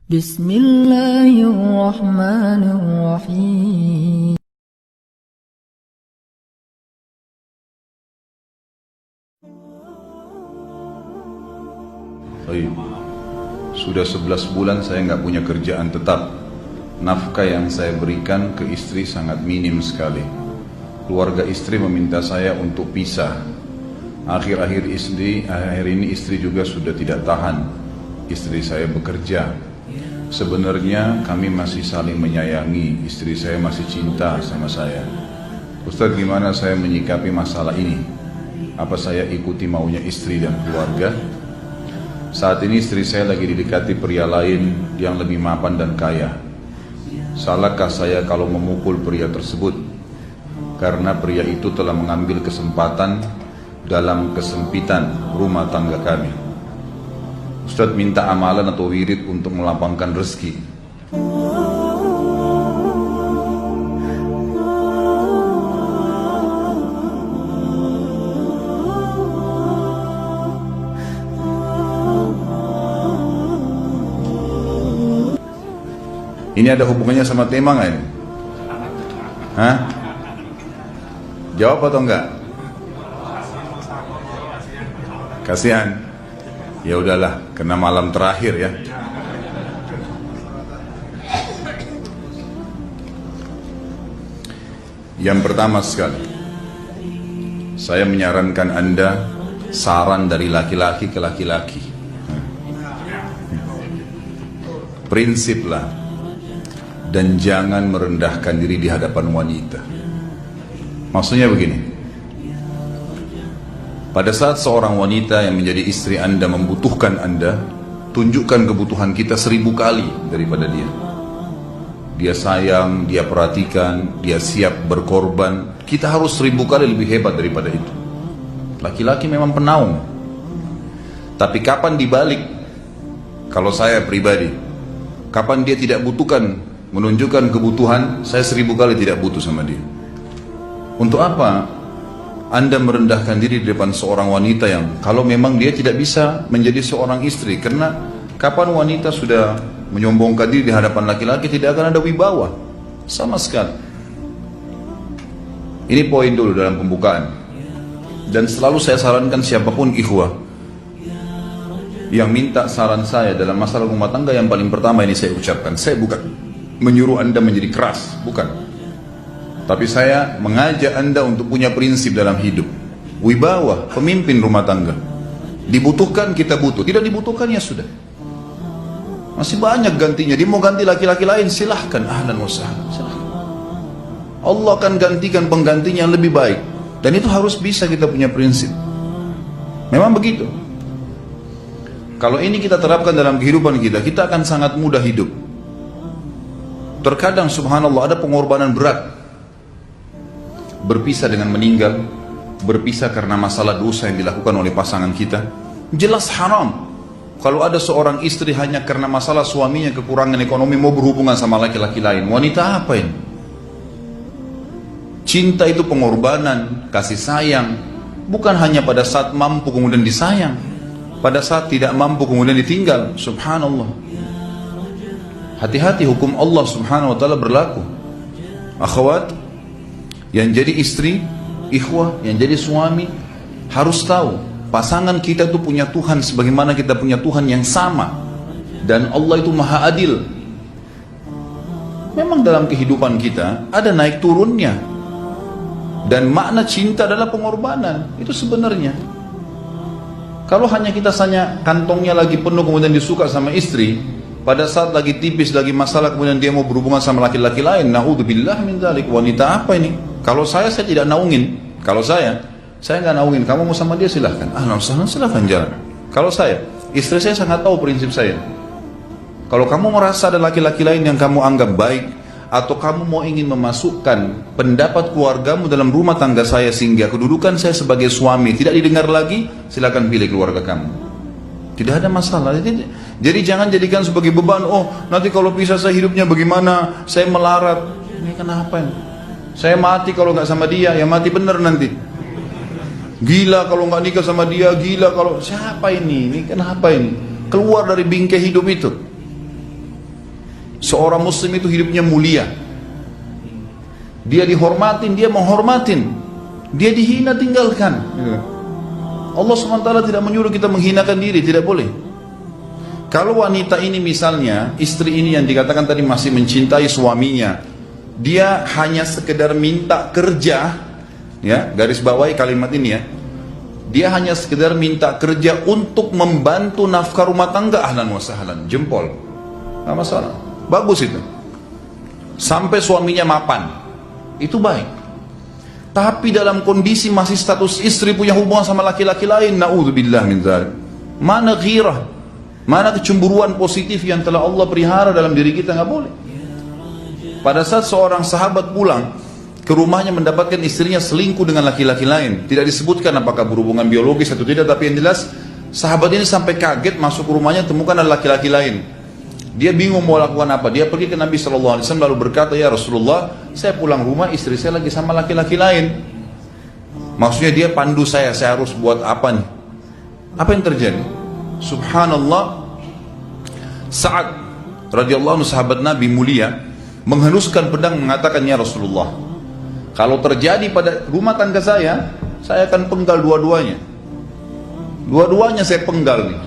Bismillahirrahmanirrahim. Baik. Sudah 11 bulan saya nggak punya kerjaan tetap. Nafkah yang saya berikan ke istri sangat minim sekali. Keluarga istri meminta saya untuk pisah. Akhir-akhir ini istri juga sudah tidak tahan. Istri saya bekerja. Sebenarnya kami masih saling menyayangi. Istri saya masih cinta sama saya. Ustaz, gimana saya menyikapi masalah ini? Apa saya ikuti maunya istri dan keluarga? Saat ini istri saya lagi didekati pria lain yang lebih mapan dan kaya. Salahkah saya kalau memukul pria tersebut? Karena pria itu telah mengambil kesempatan dalam kesempitan rumah tangga kami. Ustaz minta amalan atau wirid untuk melapangkan rezeki. Ini ada hubungannya sama tema nggak ini? Hah? Jawab atau enggak? Kasihan. Ya udahlah, kena malam terakhir ya. Yang pertama sekali, saya menyarankan Anda saran dari laki-laki ke laki-laki. Prinsiplah dan jangan merendahkan diri di hadapan wanita. Maksudnya begini, pada saat seorang wanita yang menjadi istri Anda membutuhkan Anda, tunjukkan kebutuhan kita 1000 kali daripada dia. Dia sayang, dia perhatikan, dia siap berkorban. Kita harus 1000 kali lebih hebat daripada itu. Laki-laki memang penaung. Tapi kapan dibalik? Kalau saya pribadi, kapan dia tidak butuhkan, menunjukkan kebutuhan, saya 1000 kali tidak butuh sama dia. Untuk apa Anda merendahkan diri di depan seorang wanita yang kalau memang dia tidak bisa menjadi seorang istri? Karena kapan wanita sudah menyombongkan diri di hadapan laki-laki, tidak akan ada wibawa sama sekali. Ini poin dulu dalam pembukaan. Dan selalu saya sarankan siapapun ikhwah yang minta saran saya dalam masalah rumah tangga, yang paling pertama ini saya ucapkan, saya bukan menyuruh Anda menjadi keras, bukan. Tapi saya mengajak Anda untuk punya prinsip dalam hidup. Wibawa, pemimpin rumah tangga. Dibutuhkan, kita butuh. Tidak dibutuhkan, ya sudah. Masih banyak gantinya. Dia mau ganti laki-laki lain, silahkan. Ahlan wa sahlan, silahkan. Allah akan gantikan penggantinya yang lebih baik. Dan itu harus bisa kita punya prinsip. Memang begitu. Kalau ini kita terapkan dalam kehidupan kita, kita akan sangat mudah hidup. Terkadang subhanallah ada pengorbanan berat. Berpisah dengan meninggal, berpisah karena masalah dosa yang dilakukan oleh pasangan kita, jelas haram. Kalau ada seorang istri hanya karena masalah suaminya kekurangan ekonomi mau berhubungan sama laki-laki lain, wanita apa ini? Cinta itu pengorbanan, kasih sayang, bukan hanya pada saat mampu kemudian disayang, pada saat tidak mampu kemudian ditinggal. Subhanallah. Hati-hati, hukum Allah subhanahu wa ta'ala berlaku. Akhwat yang jadi istri, ikhwah yang jadi suami, harus tahu pasangan kita itu punya Tuhan sebagaimana kita punya Tuhan yang sama. Dan Allah itu maha adil. Memang dalam kehidupan kita ada naik turunnya. Dan makna cinta adalah pengorbanan. Itu sebenarnya. Kalau hanya kita kantongnya lagi penuh kemudian disuka sama istri, pada saat lagi tipis, lagi masalah, kemudian dia mau berhubungan sama laki-laki lain, na'udzubillah min dzalik. Wanita apa ini? Kalau saya tidak naungin. Kalau saya nggak naungin. Kamu mau sama dia silahkan. Silahkan jalan. Kalau saya, istri saya sangat tahu prinsip saya. Kalau kamu merasa ada laki-laki lain yang kamu anggap baik, atau kamu mau ingin memasukkan pendapat keluargamu dalam rumah tangga saya sehingga kedudukan saya sebagai suami tidak didengar lagi, silakan pilih keluarga kamu. Tidak ada masalah. Jadi jangan jadikan sebagai beban. Oh, nanti kalau pisah saya hidupnya bagaimana? Saya melarat. Ini kenapa ini? Saya mati kalau nggak sama dia, ya mati bener nanti. Gila kalau nggak nikah sama dia, gila kalau siapa ini? Ini kenapa ini? Keluar dari bingkai hidup itu. Seorang muslim itu hidupnya mulia. Dia dihormatin, dia menghormatin. Dia dihina, tinggalkan. Allah SWT tidak menyuruh kita menghinakan diri, tidak boleh. Kalau wanita ini misalnya, istri ini yang dikatakan tadi masih mencintai suaminya, dia hanya sekedar minta kerja, ya, garis bawahi kalimat ini ya. Dia hanya sekedar minta kerja untuk membantu nafkah rumah tangga, ahlan wa sahlan, jempol. Nggak masalah. Bagus itu. Sampai suaminya mapan. Itu baik. Tapi dalam kondisi masih status istri punya hubungan sama laki-laki lain, na'udzubillah min dzalik. Mana ghirah? Mana kecemburuan positif yang telah Allah pelihara dalam diri kita? Nggak boleh. Pada saat seorang sahabat pulang ke rumahnya mendapatkan istrinya selingkuh dengan laki-laki lain, tidak disebutkan apakah berhubungan biologis atau tidak, tapi yang jelas sahabat ini sampai kaget masuk ke rumahnya temukan ada laki-laki lain. Dia bingung mau lakukan apa. Dia pergi ke Nabi SAW lalu berkata, ya Rasulullah, saya pulang rumah istri saya lagi sama laki-laki lain. Maksudnya dia pandu saya harus buat apa nih? Apa yang terjadi? Subhanallah, Sa'ad radhiyallahu anhu sahabat Nabi mulia menghenuskan pedang mengatakan, ya Rasulullah, kalau terjadi pada rumah tangga saya akan penggal dua-duanya. Dua-duanya saya penggal nih.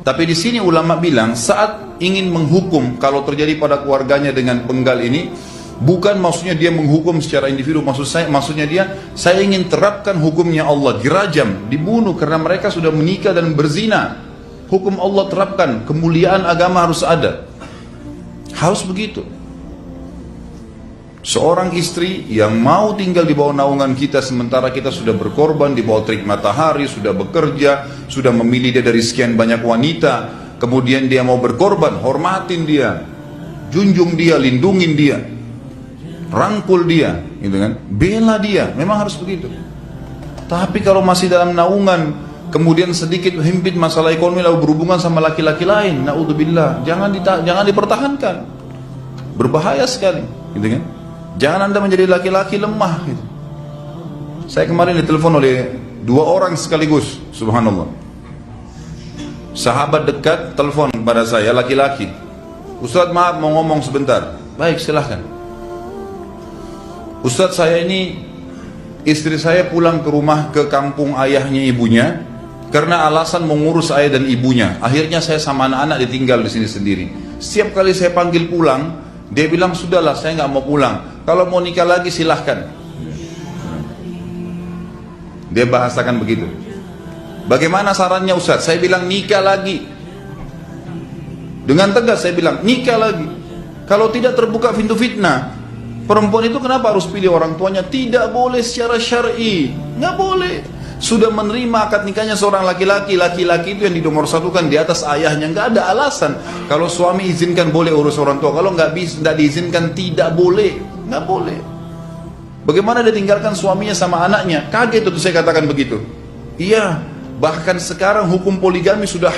Tapi di sini ulama bilang saat ingin menghukum kalau terjadi pada keluarganya dengan penggal ini, bukan maksudnya dia menghukum secara individu, maksudnya dia, saya ingin terapkan hukumnya Allah, dirajam, dibunuh karena mereka sudah menikah dan berzina. Hukum Allah terapkan, kemuliaan agama harus ada. Harus begitu. Seorang istri yang mau tinggal di bawah naungan kita sementara kita sudah berkorban di bawah terik matahari, sudah bekerja, sudah memilih dia dari sekian banyak wanita, kemudian dia mau berkorban, hormatin dia, junjung dia, lindungin dia, rangkul dia, gitu kan, bela dia, memang harus begitu. Tapi kalau masih dalam naungan, kemudian sedikit himpit masalah ekonomi lalu berhubungan sama laki-laki lain, naudzubillah, jangan dipertahankan, berbahaya sekali, gitu kan. Jangan Anda menjadi laki-laki lemah gitu. Saya kemarin ditelepon oleh dua orang sekaligus, subhanallah. Sahabat dekat telepon pada saya, laki-laki. Ustaz, maaf mau ngomong sebentar. Baik, silahkan. Ustaz, saya ini, istri saya pulang ke rumah ke kampung ayahnya ibunya karena alasan mengurus ayah dan ibunya. Akhirnya saya sama anak-anak ditinggal di sini sendiri. Setiap kali saya panggil pulang, dia bilang, sudahlah saya nggak mau pulang. Kalau mau nikah lagi silahkan. Dia bahasakan begitu. Bagaimana sarannya Ustaz? Saya bilang nikah lagi. Dengan tegas saya bilang nikah lagi. Kalau tidak terbuka pintu fitnah. Perempuan itu kenapa harus pilih orang tuanya? Tidak boleh secara syar'i. Nggak boleh. Sudah menerima akad nikahnya seorang laki-laki, laki-laki itu yang dinomorsatukan di atas ayahnya, nggak ada alasan. Kalau suami izinkan boleh urus orang tua, kalau nggak diizinkan tidak boleh, nggak boleh. Bagaimana dia tinggalkan suaminya sama anaknya? Kaget itu saya katakan begitu. Iya, bahkan sekarang hukum poligami sudah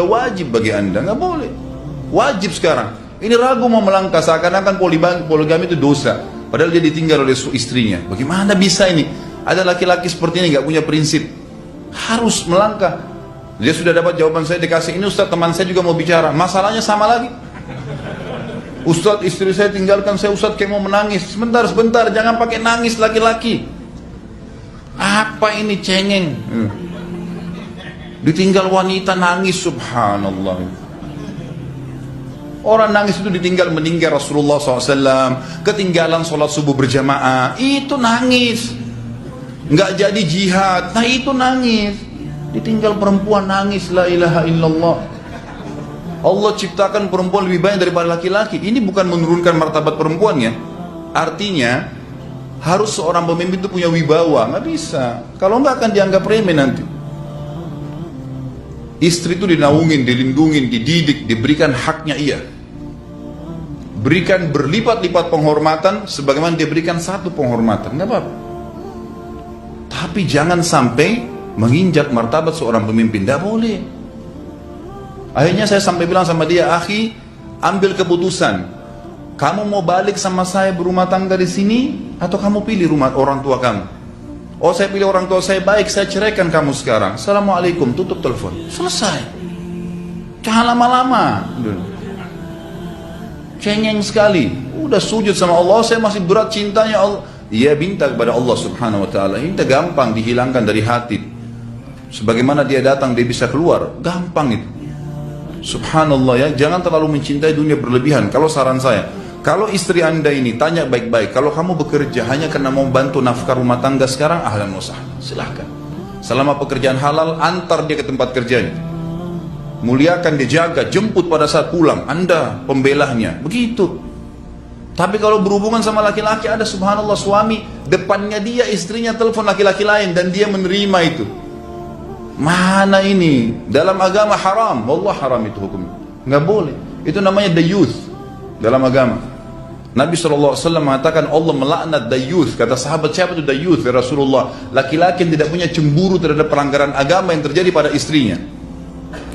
wajib bagi Anda, nggak boleh. Wajib sekarang. Ini ragu mau melangkah seakan-akan poligami itu dosa, padahal dia ditinggal oleh istrinya. Bagaimana bisa ini? Ada laki-laki seperti ini nggak punya prinsip, harus melangkah. Dia sudah dapat jawaban saya dikasih ini, Ustaz, teman saya juga mau bicara, masalahnya sama lagi. Ustaz, istri saya tinggalkan saya, Ustaz, kayak mau menangis. Sebentar, jangan pakai nangis laki-laki. Apa ini cengeng? Ditinggal wanita nangis, subhanallah. Orang nangis itu ditinggal meninggal Rasulullah SAW, ketinggalan sholat subuh berjamaah, itu nangis. Nggak jadi jihad, nah itu nangis. Ditinggal perempuan nangis, la ilaha illallah. Allah ciptakan perempuan lebih banyak daripada laki-laki. Ini bukan menurunkan martabat perempuannya. Artinya harus seorang pemimpin itu punya wibawa. Nggak bisa, kalau nggak akan dianggap remeh nanti. Istri itu dinaungin, dilindungin, dididik, diberikan haknya ia. Berikan berlipat-lipat penghormatan sebagaimana dia berikan satu penghormatan, nggak apa-apa. Tapi jangan sampai menginjak martabat seorang pemimpin, tidak boleh. Akhirnya saya sampai bilang sama dia, akhi, ambil keputusan. Kamu mau balik sama saya berumah tangga di sini, atau kamu pilih rumah orang tua kamu? Oh, saya pilih orang tua saya, baik, saya ceraikan kamu sekarang. Assalamualaikum, tutup telepon, selesai. Jangan lama-lama. cengeng sekali. Udah sujud sama Allah, saya masih berat cintanya Allah. Dia minta kepada Allah subhanahu wa ta'ala. Ini gampang dihilangkan dari hati. Sebagaimana dia datang, dia bisa keluar. Gampang itu. Subhanallah ya, jangan terlalu mencintai dunia berlebihan. Kalau saran saya, kalau istri anda ini tanya baik-baik, kalau kamu bekerja hanya karena mau bantu nafkah rumah tangga sekarang, ahlan wa sahlan, silahkan. Selama pekerjaan halal, antar dia ke tempat kerjanya. Muliakan dia, jaga, jemput pada saat pulang. Anda pembelahnya, begitu. Tapi kalau berhubungan sama laki-laki, ada subhanallah suami, depannya dia, istrinya telepon laki-laki lain, dan dia menerima itu. Mana ini? Dalam agama haram. Wallah haram itu hukumnya. Nggak boleh. Itu namanya dayuth dalam agama. Nabi SAW mengatakan Allah melaknat dayuth. Kata sahabat, siapa itu dayuth ya Rasulullah? Laki-laki yang tidak punya cemburu terhadap pelanggaran agama yang terjadi pada istrinya.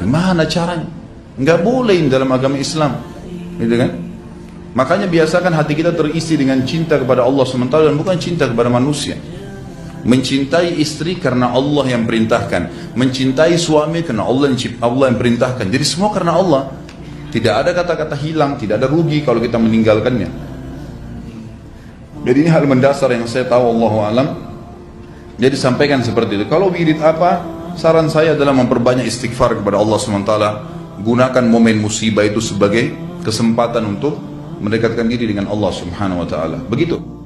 Gimana caranya? Nggak boleh dalam agama Islam. Gitu kan? Makanya biasakan hati kita terisi dengan cinta kepada Allah SWT dan bukan cinta kepada manusia. Mencintai istri karena Allah yang perintahkan, mencintai suami karena Allah yang perintahkan. Jadi semua karena Allah. Tidak ada kata-kata hilang, tidak ada rugi kalau kita meninggalkannya. Jadi ini hal mendasar yang saya tahu, Allahu alam. Jadi sampaikan seperti itu. Kalau wirid apa? Saran saya adalah memperbanyak istighfar kepada Allah SWT. Gunakan momen musibah itu sebagai kesempatan untuk mendekatkan diri dengan Allah Subhanahu wa taala. Begitu.